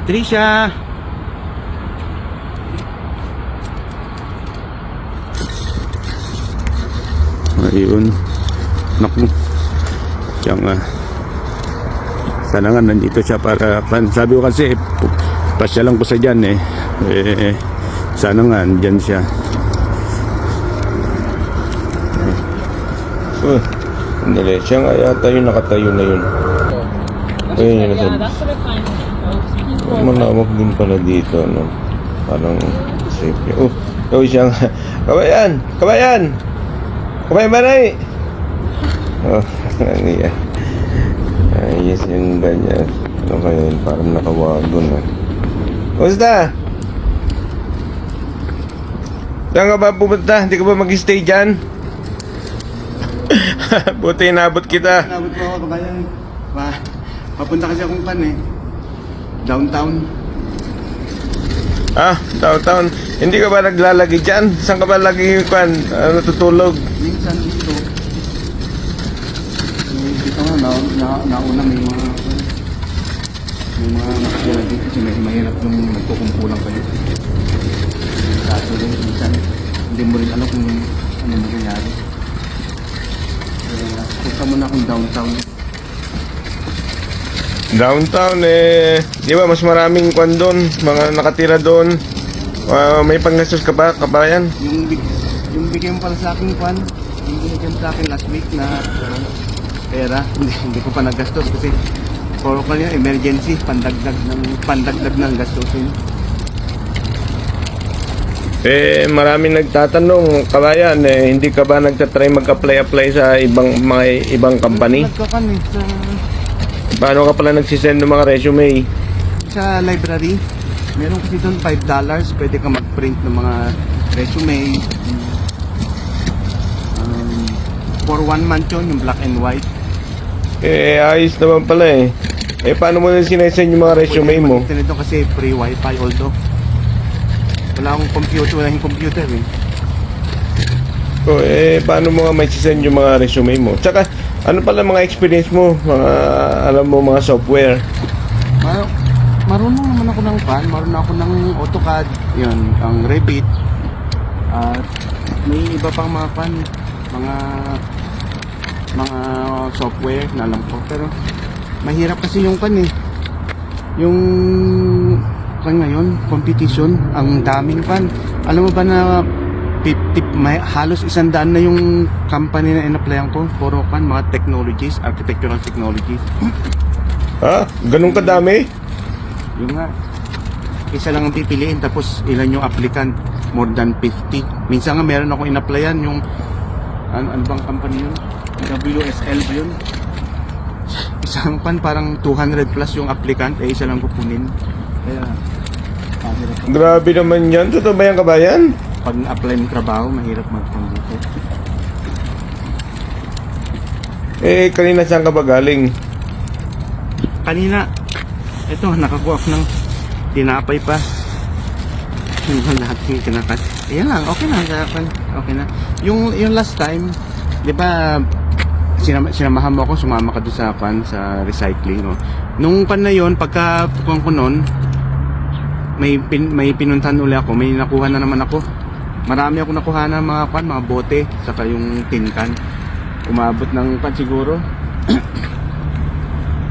Trisha! Ayun. Naku. Siyang sana nga nandito siya para sabi ko kasi pasyalan ko sa dyan sana nga nandyan siya. Sandali, siya nga yata yung nakatayo na yun. Ayun yun nasabi. Malawak din pala dito, no? Parang safe. Siya nga. Kabayan! Kabayan! Kabayan Baray! Yan. Yes, yung ganyan. Ano kaya yun? Parang nakawagon, Kumusta? Saan ka ba pupunta? Hindi ka ba mag-stay dyan? Buti inabot kita. Inabot ko ako, kabayan. Papunta kasi akong downtown. Downtown. Hindi ka ba naglalagi dyan? Saan ka ba lagi natutulog? Minsan dito. Dito nga, nauna may mga nakatira dito kasi mahirap nung nagkukumpulang kayo. Kaso din, minsan hindi mo rin alam kung ano nangyayari. Punta muna akong downtown. Downtown di ba mas maraming kwan doon, mga nakatira doon. May panggastos ka ba, kabayan? Yung bigay mo pala sa akin yung binigyan sa akin last week na pera, hindi ko pa nagastos kasi puro ko niya emergency, pandagdag ng gastusin. Maraming nagtatanong, kabayan, hindi ka ba nagtatry mag-apply sa ibang company? Nagkakan Paano ka pala nagsisend ng mga resume? sa library. Meron kasi doon $5, pwede ka mag-print ng mga resume. For 1 month yun, yung black and white. Ayos naman pala paano mo na sinesend yung mga resume mo? Pwede mag-internet doon kasi free wifi although wala akong computer, wala yung computer Paano mo nga may sisend yung mga resume mo? Tsaka, ano pala mga experience mo? Alam mo mga software? Marunong naman ako marunong ako ng AutoCAD, yun, ang Revit. At may iba pang mga mga software na alam ko. Pero mahirap kasi yung yung ngayon, competition, ang daming Alam mo ba na halos 100 na yung company na in-applyan ko, puro mga technologies, architectural technologies. Ganun kadami? Yung nga, isa lang ang pipiliin tapos ilan yung applicant, more than 50. Minsan nga meron ako in-applyan yung ano bang company yun? WSL ba yun? Isang parang 200 plus yung applicant, isa lang kukunin. Kaya grabe naman yan. Totoo ba yan, kabayan? Pag na-apply ng trabaho, mahirap mag-apply dito. Kanina saan ka ba galing? Kanina, ito, nakakuha ako ng tinapay pa. Yung lahat yung kinakat. Ayan lang, okay na. Okay na. Yung last time, di ba, sinamahan mo ako, sumama ka doon sa recycling. Nung na yun, pagka ko nun, may pinuntahan uli ako, may nakuha na naman ako. Marami ako nakuha na mga bote, saka yung tin can. Umabot ng siguro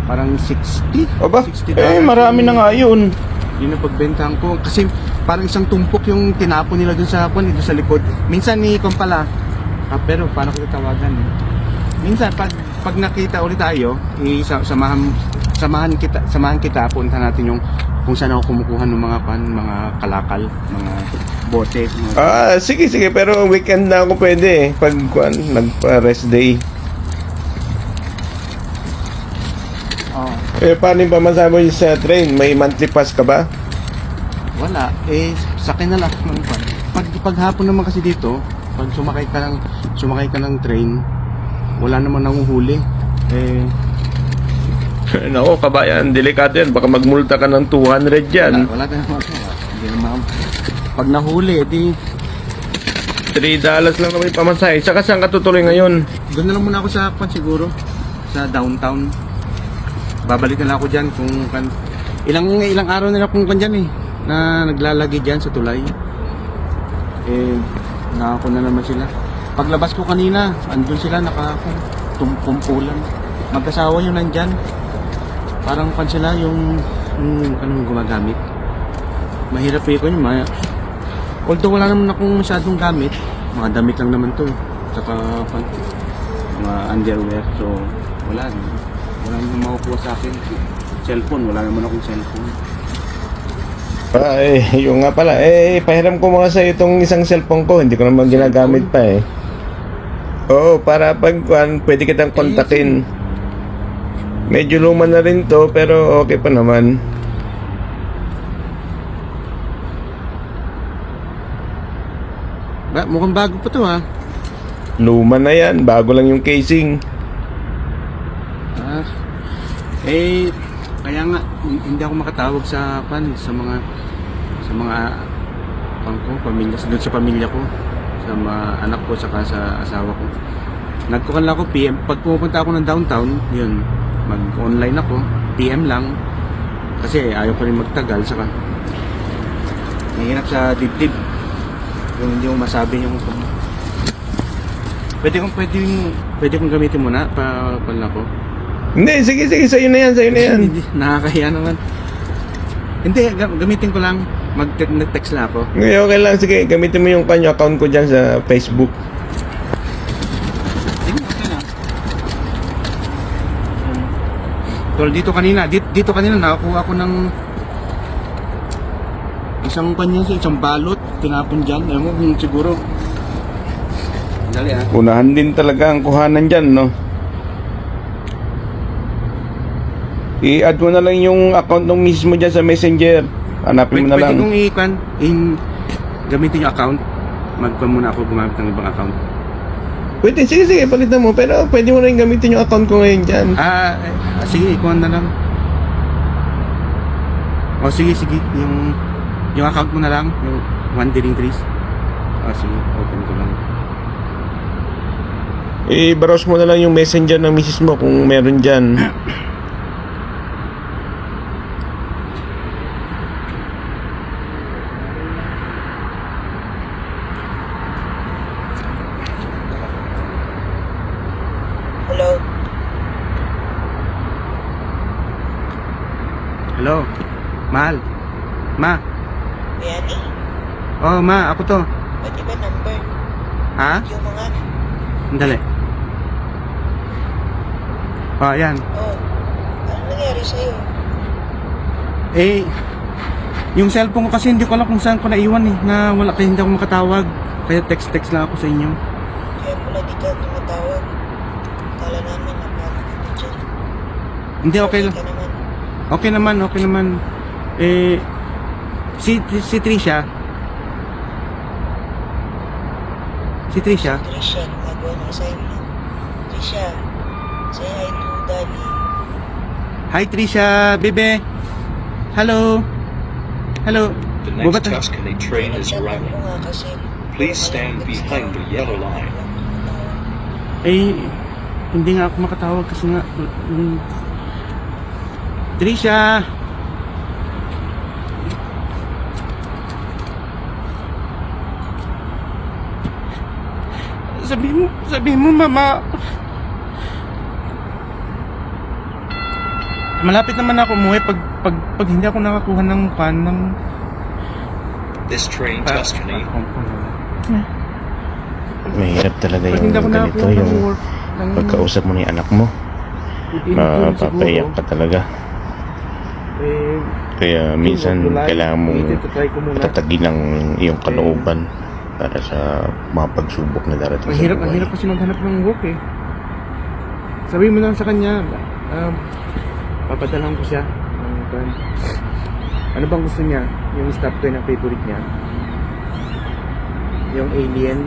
parang 60. Aba, 60 marami na nga yun. Yun ang pagbentahan ko. Kasi parang isang tumpok yung tinapon nila dun sa dito sa likod. Minsan pala. Pero paano ko tawagan Minsan pag nakita ulit tayo, samahan kita, punta natin yung kung saan ako kumukuha ng mga kalakal, mga bote. Sige, pero weekend na ako pwede pag nagpa-rest day. Paano yung pamasahe mo sa train? May monthly pass ka ba? Wala. Sakay na lang. Pag hapon naman kasi dito, pag sumakay ka ng train, wala naman nanguhuli. Nako, kabayan, delikado yan. Baka magmulta ka ng 200 dyan. Wala naman. Hindi naman. Pag nahuli, $3 lang naman yung pamasahe. Saka saan ka tutuloy ngayon? Doon na lang muna ako sa siguro. Sa downtown. Babalik na lang ako dyan kung Ilang araw nila kung dyan na naglalagay dyan sa tulay. Nakako na naman sila. Paglabas ko kanina, andun sila kumpulan. Mag-asawa yun nandyan. Parang pan sila yung anong gumagamit. Mahirap ko yun. Although wala naman akong masyadong gamit, mga damit lang naman to. Saka mga underwear. So wala naman makukuha sa akin. Cellphone, wala naman akong cellphone. Yung nga pala, pahiram ko mga sa itong isang cellphone ko. Hindi ko naman ginagamit pa eh. Oo, para pag pwede kitang kontakin. Medyo luma na rin to, pero okay pa naman. Mukhang bago pa to ha. Luma na yan, bago lang yung casing. Kaya nga hindi ako makatawag sa mga pamilya, doon sa pamilya ko, sa mga anak ko saka sa asawa ko. Nagkukan lang ako PM pag pupunta ako ng downtown, yun, mag-online ako, PM lang kasi ayaw ko rin magtagal, saka mahirap sa dibdib yung hindi mo masabi yung pwede kong gamitin muna pala ko. Hindi, sige, sa'yo na yan. Hindi, nakakahiya naman. Hindi, gamitin ko lang. Nag-text lang ako. Ngayon, okay lang. Sige, gamitin mo yung kanyo account ko dyan sa Facebook. Okay na. Tol, dito kanina nakakuha ako ng isang balot. Tinapon dyan. Ewan mo, siguro. Dali Unahan din talaga ang kuhanan dyan, no? I-add mo na lang yung account ng misis mo dyan sa Messenger. Hanapin mo na lang. Pwede kong gamitin yung account. Muna ako gumamit ng ibang account. Pwede, sige, palitan mo. Pero pwede mo rin gamitin yung account ko ngayon dyan. Sige, ikuhan na lang. Sige. Yung account mo na lang. Yung Wandering Trees. Sige, open ko lang. I-browse mo na lang yung Messenger ng misis mo kung meron dyan. Hello? Mahal? Ma? Yani? Oh, ma, ako to. Pwede ba number? Ha? Yung mga... Dali. Yan. Ano nangyari sa'yo? Yung cellphone ko kasi hindi ko alam kung saan ko naiwan na wala kaya hindi ako makatawag. Kaya text lang ako sa inyo. Kaya pala di ka tumatawag. Kala namin na paano ka dyan. Hindi, okay lang. Ka naman. Okay naman. Si Trisha. Trisha, gumagawa ng assignment. Trisha, say hi to Daddy. Hi Trisha, bebe. Hello. The next Tuscany train is arriving. Ko nga kasi... Please stand behind the yellow line. Hindi nga ako makatawag kasi nga... Trisha! Sabihin mo, mama. Malapit naman ako umuwi pag hindi ako nakakuha ng This train, Tuscany. Mahirap talaga Pag yung hindi ako ganito, nakakuha ng yung work, pagkausap mo ng anak mo. Mapapaiyak ka talaga. Kaya minsan kailangan mong patatagin ang iyong kalooban para sa mga pagsubok na darating sa buhay. Ang hirap kasi maghanap ng work eh. Sabihin mo lang sa kanya, papadalhan ko siya. Ano bang gusto niya? Yung stop toy na favorite niya? Yung alien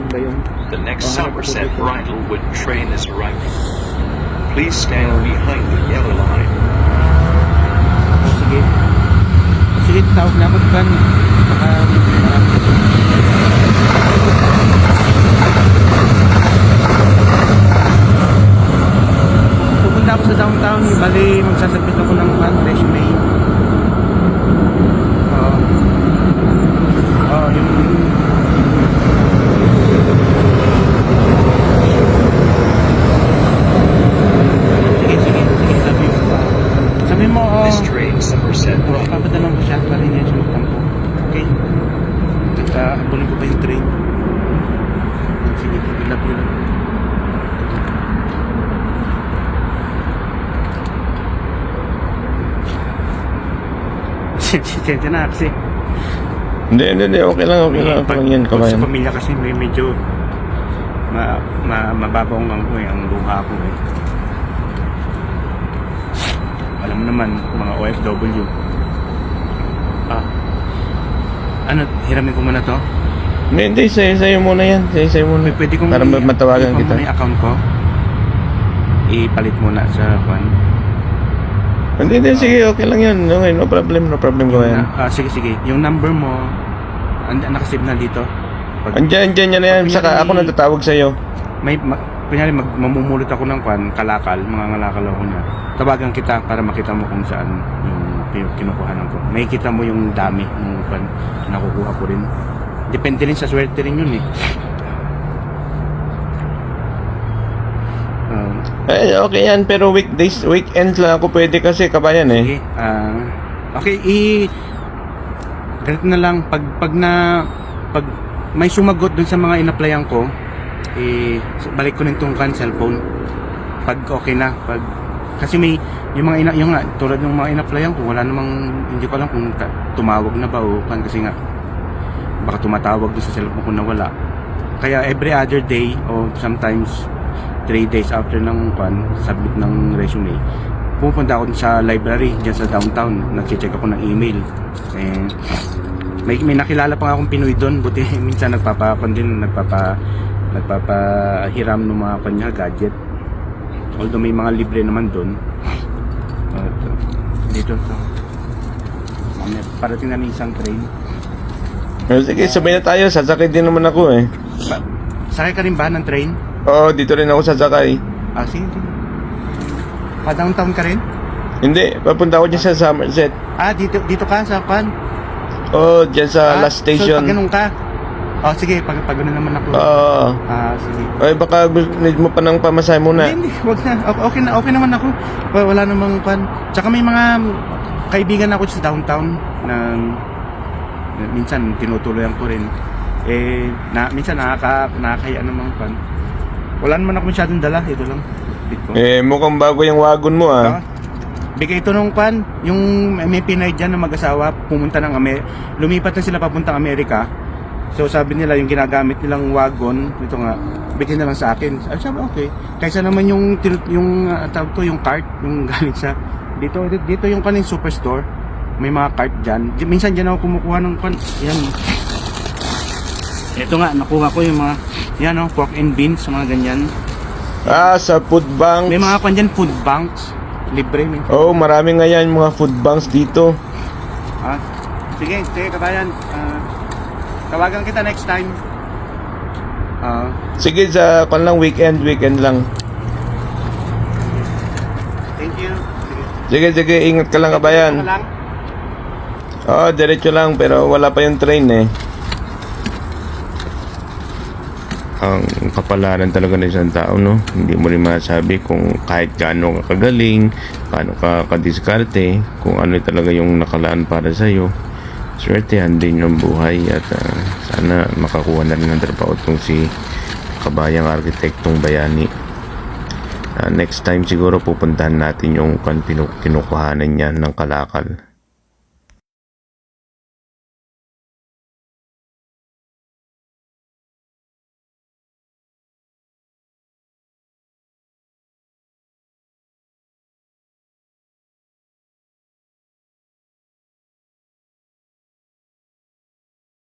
ba yun? The next Somerset Bridlewood train is arriving. Please stand behind the yellow line. Sige, tawag na ako dyan. Pupunta ako sa downtown, bali magsasabit ako ng resume. Sensya na kasi. Hindi, okay lang yan, Pag kabayan. sa pamilya kasi medyo mababaw ang luha ko eh. Alam mo naman, mga OFW. Hiramin ko muna to. Hindi, sa'yo muna yan. Sa'yo muna. Pwede kong Para matawagan i-confirm kita. muna yung account ko. Ipalit muna sa kwan. Hindi, sige, okay lang yan. Okay, no problem kabayan. Sige. Yung number mo, nakasave na dito. Andiyan yan na yan. Saka ako natatawag sa'yo. Kunyari, mamumulot ako ng kwan, kalakal, mga ngalakal ako na. Tawagan kita para makita mo kung saan yung kinukuhanan ko. Makikita mo yung dami ng kwan, nakukuha ko rin. Depende rin sa swerte rin yun eh. Okay yan, pero weekends lang ako pwede kasi kabayan eh. Sige, okay, ganito na lang, pag may sumagot dun sa mga in-applyan ko, balik ko na itong cellphone. Pag okay na, kasi may, yung nga, tulad ng mga in-applyan ko, wala namang, hindi ko alam kung tumawag na ba o kasi nga, baka tumatawag doon sa cellphone ko na wala. Kaya every other day, o sometimes 3 days after ng submit ng resume, pupunta ako sa library dyan sa downtown, nag-check ako ng email. May nakilala pa nga akong Pinoy doon, buti minsan nagpapahiram ng mga kanya gadget. Although may mga libre naman doon. Dito parating na ng isang train. Sige, sabay na tayo. Sasakay din naman ako eh. Sakay ka rin ba ng train? Oo, dito rin ako sasakay. Sige. Pa-downtown ka rin? Hindi, papunta ako dyan sa Somerset. Dito ka sa kwan? Oo, dyan sa last So, station. pag ganun ka? Sige, pag ganun naman ako. Oo. Sige. Ay, baka need mo pa ng pamasahe muna. Hindi, wag na. Okay naman ako. Wala namang kwan. Tsaka may mga kaibigan ako sa downtown na minsan tinutuloyan ko rin. Minsan nakakaya naman kwan. Wala naman ako masyadong dala. Ito lang. Dito. Mukhang bago yung wagon mo ah. Bigay ito nung kwan, yung may Pinay dyan na mag-asawa, pumunta ng lumipat na sila papuntang Amerika. So sabi nila yung ginagamit nilang wagon, ito nga, bigyan na lang sa akin. Sabi okay. Kaysa naman yung tawag ko, yung cart, yung galing sa dito yung kaning superstore. May mga cart dyan. Minsan dyan ako kumukuha ng kwan. Yan. Ito nga, nakuha ko yung mga pork and beans, mga ganyan. Sa food banks. May mga kwan dyan, food banks. Libre. Oo, marami nga yan mga food banks dito. Sige kabayan. Tawagan kita next time. Sige, sa weekend lang. Thank you. Sige, ingat ka lang kabayan. Oo, diretso lang pero wala pa yung train eh. Ang kapalaran talaga ng isang tao, no? Hindi mo rin masabi kung kahit gaano ka kagaling, paano ka kadiskarte, kung ano talaga yung nakalaan para sa'yo. Swertehan din yung buhay at sana makakuha na rin ng trabaho itong si kabayang arkitektong bayani. Next time siguro pupuntahan natin yung kinukuhanan niya ng kalakal.